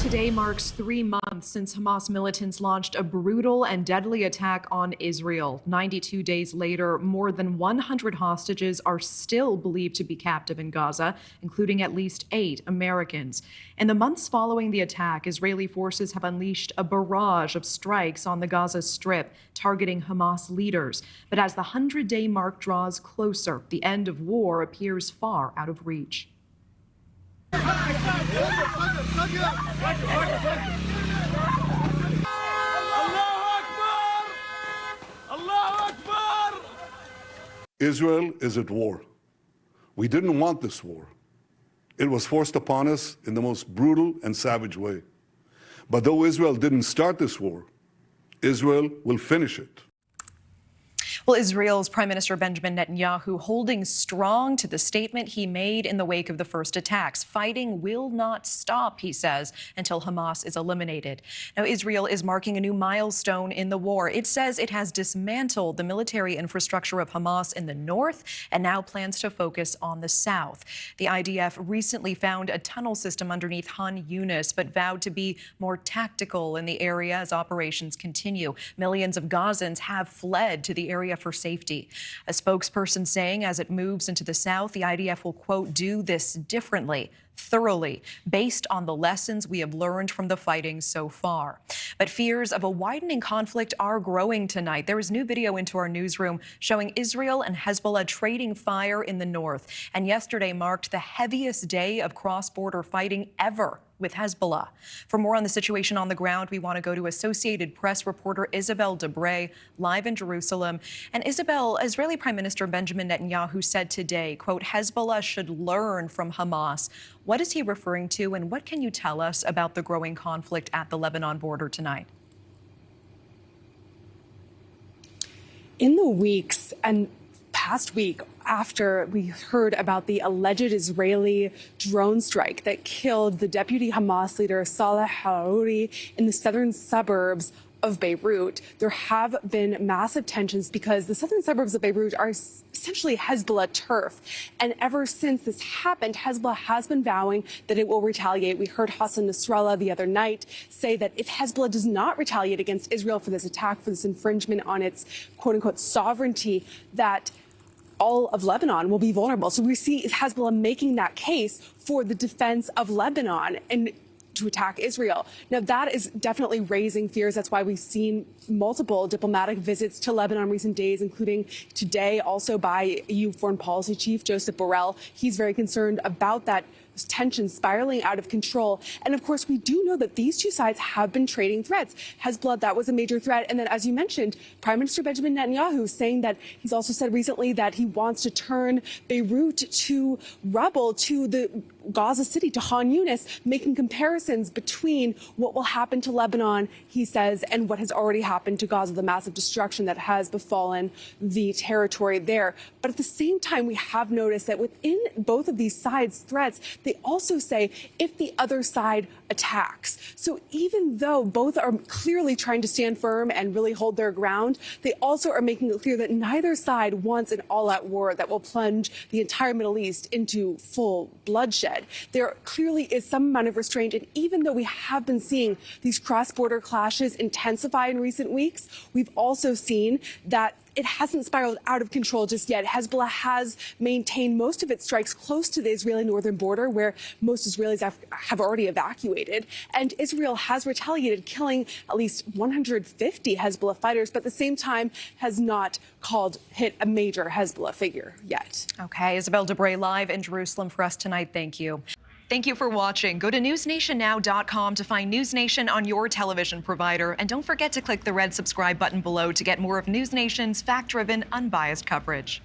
Today marks 3 months since Hamas militants launched a brutal and deadly attack on Israel. 92 days later, more than 100 hostages are still believed to be captive in Gaza, including at least 8 Americans. In the months following the attack, Israeli forces have unleashed a barrage of strikes on the Gaza Strip, targeting Hamas leaders. But as the 100-day mark draws closer, the end of war appears far out of reach. Israel is at war. We didn't want this war. It was forced upon us in the most brutal and savage way. But though Israel didn't start this war, Israel will finish it. Well, Israel's Prime Minister Benjamin Netanyahu holding strong to the statement he made in the wake of the first attacks. Fighting will not stop, he says, until Hamas is eliminated. Now, Israel is marking a new milestone in the war. It says it has dismantled the military infrastructure of Hamas in the north and now plans to focus on the south. The IDF recently found a tunnel system underneath Han Younis, but vowed to be more tactical in the area as operations continue. Millions of Gazans have fled to the area for safety. A spokesperson saying as it moves into the south, the IDF will, quote, do this differently, thoroughly, based on the lessons we have learned from the fighting so far. But fears of a widening conflict are growing tonight. There is new video into our newsroom showing Israel and Hezbollah trading fire in the north. And yesterday marked the heaviest day of cross-border fighting ever with Hezbollah. For more on the situation on the ground, we want to go to Associated Press reporter Isabel Debre, live in Jerusalem. And Isabel, Israeli Prime Minister Benjamin Netanyahu said today, quote, Hezbollah should learn from Hamas. What is he referring to, and what can you tell us about the growing conflict at the Lebanon border tonight? In the weeks and past week after we heard about the alleged Israeli drone strike that killed the deputy Hamas leader Saleh Harouri in the southern suburbs of Beirut, there have been massive tensions because the southern suburbs of Beirut are essentially Hezbollah turf. And ever since this happened, Hezbollah has been vowing that it will retaliate. We heard Hassan Nasrallah the other night say that if Hezbollah does not retaliate against Israel for this attack, for this infringement on its quote-unquote sovereignty, that all of Lebanon will be vulnerable. So we see Hezbollah making that case for the defense of Lebanon and to attack Israel. Now, that is definitely raising fears. That's why we've seen multiple diplomatic visits to Lebanon in recent days, including today also by EU Foreign Policy Chief Joseph Borrell. He's very concerned about that tension spiraling out of control. And of course, we do know that these two sides have been trading threats. Hezbollah, that was a major threat. And then, as you mentioned, Prime Minister Benjamin Netanyahu saying that he's also said recently that he wants to turn Beirut to rubble, to the Gaza City, to Han Younis, making comparisons between what will happen to Lebanon, he says, and what has already happened to Gaza, the massive destruction that has befallen the territory there. But at the same time, we have noticed that within both of these sides' threats, they also say if the other side attacks. So even though both are clearly trying to stand firm and really hold their ground, they also are making it clear that neither side wants an all-out war that will plunge the entire Middle East into full bloodshed. There clearly is some amount of restraint, and even though we have been seeing these cross-border clashes intensify in recent weeks, we've also seen that it hasn't spiraled out of control just yet. Hezbollah has maintained most of its strikes close to the Israeli northern border, where most Israelis have already evacuated. And Israel has retaliated, killing at least 150 Hezbollah fighters, but at the same time has not hit a major Hezbollah figure yet. Okay, Isabel Debre live in Jerusalem for us tonight. Thank you. Thank you for watching. Go to newsnationnow.com to find News Nation on your television provider. And don't forget to click the red subscribe button below to get more of News Nation's fact-driven, unbiased coverage.